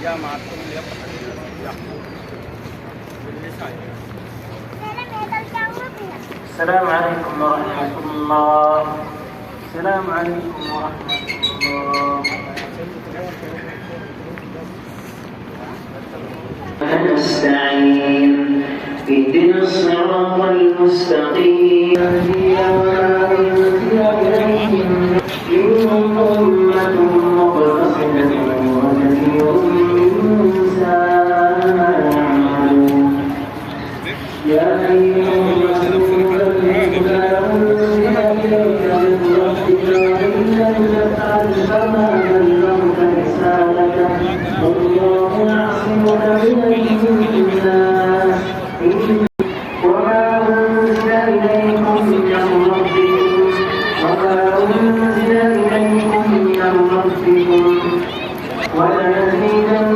السلام عليكم ورحمة الله. السلام عليكم ورحمة الله. نستعين اهدنا الصراط المستقيم. منهم أمة مقتصدة وكثير منهم ساء ما يعملون. يا أيها الرسول بلغ ما أنزل إليك من ربك وإن لم تفعل فما بلغت رسالته والله يعصمك من الناس. وما أنزل إليكم من ربكم ولنزيدن